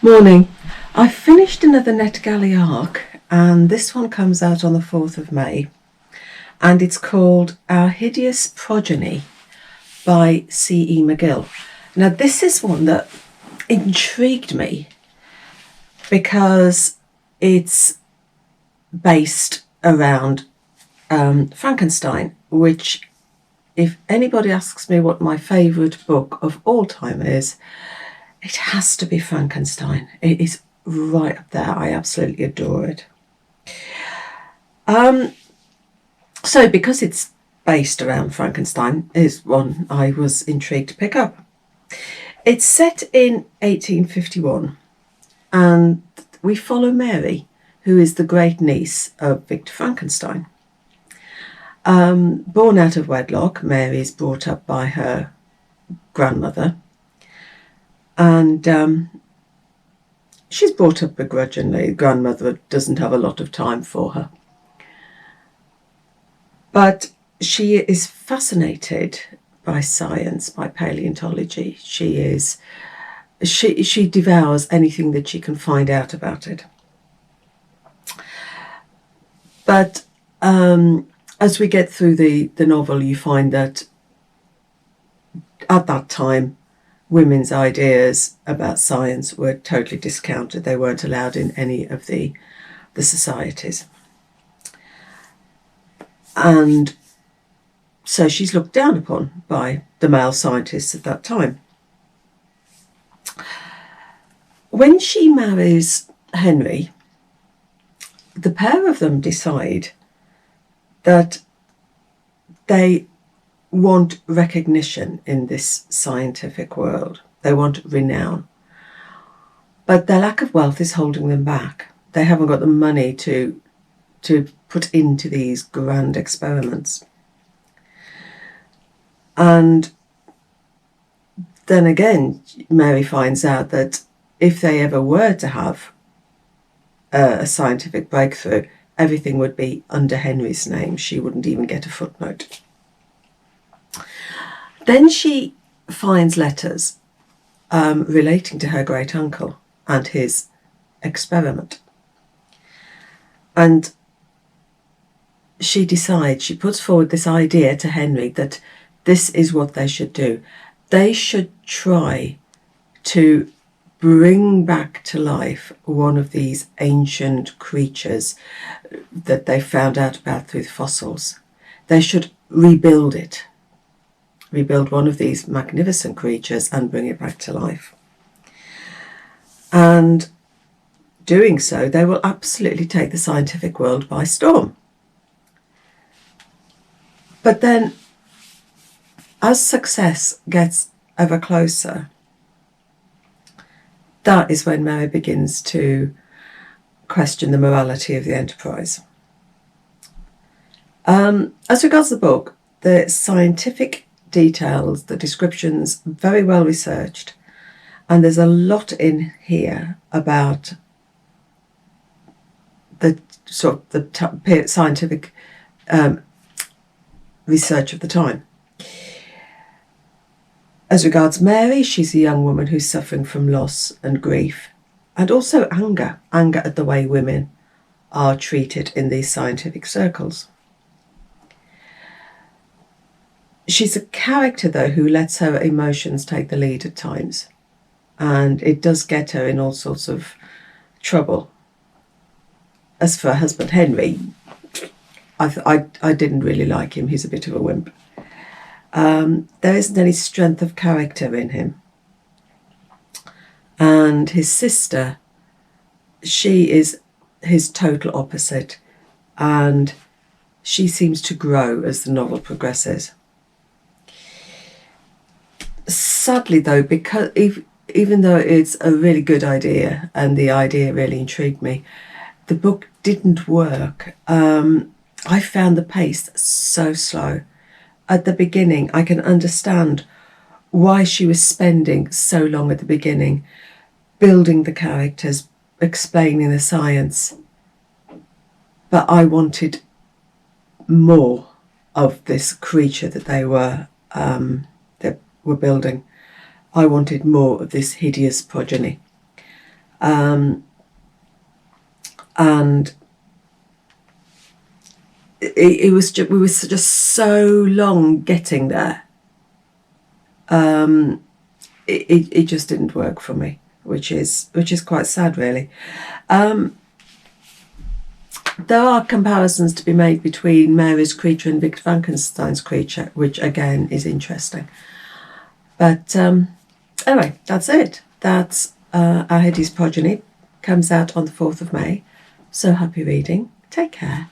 Morning. I finished another Netgalley arc, and this one comes out on the 4th of May, and it's called Our Hideous Progeny by C E McGill. Now, this is one that intrigued me because it's based around Frankenstein, which, if anybody asks me what my favourite book of all time is, it has to be Frankenstein. It is right up there. I absolutely adore it. So because it's based around Frankenstein, is one I was intrigued to pick up. It's set in 1851, and we follow Mary, who is the great niece of Victor Frankenstein. Born out of wedlock, Mary is brought up by her grandmother, and she's brought up begrudgingly. Grandmother doesn't have a lot of time for her. But she is fascinated by science, by paleontology. She devours anything that she can find out about it. But as we get through the novel, you find that at that time, women's ideas about science were totally discounted. They weren't allowed in any of the societies. And so she's looked down upon by the male scientists at that time. When she marries Henry, the pair of them decide that they want recognition in this scientific world. They want renown. But their lack of wealth is holding them back. They haven't got the money to put into these grand experiments. And then again, Mary finds out that if they ever were to have a scientific breakthrough, everything would be under Henry's name. She wouldn't even get a footnote. Then she finds letters relating to her great uncle and his experiment. And she decides, she puts forward this idea to Henry that this is what they should do. They should try to bring back to life one of these ancient creatures that they found out about through the fossils. They should rebuild it. Rebuild one of these magnificent creatures and bring it back to life. And doing so, they will absolutely take the scientific world by storm. But then, as success gets ever closer, that is when Mary begins to question the morality of the enterprise. As regards the book, the scientific details, the descriptions, very well researched, and there's a lot in here about the sort of the scientific research of the time. As regards Mary, she's a young woman who's suffering from loss and grief, and also anger at the way women are treated in these scientific circles. She's a character, though, who lets her emotions take the lead at times, and it does get her in all sorts of trouble. As for her husband Henry, I didn't really like him. He's a bit of a wimp. There isn't any strength of character in him. And his sister, she is his total opposite, and she seems to grow as the novel progresses. Sadly, though, because even though it's a really good idea and the idea really intrigued me, the book didn't work. I found the pace so slow. At the beginning, I can understand why she was spending so long at the beginning, building the characters, explaining the science. But I wanted more of this creature that they were building. I wanted more of this hideous progeny. And it was just, we were just so long getting there. It just didn't work for me, which is quite sad, really. There are comparisons to be made between Mary's creature and Victor Frankenstein's creature, which again is interesting. But anyway, that's it. That's our Hideous Progeny. Comes out on the 4th of May. So happy reading. Take care.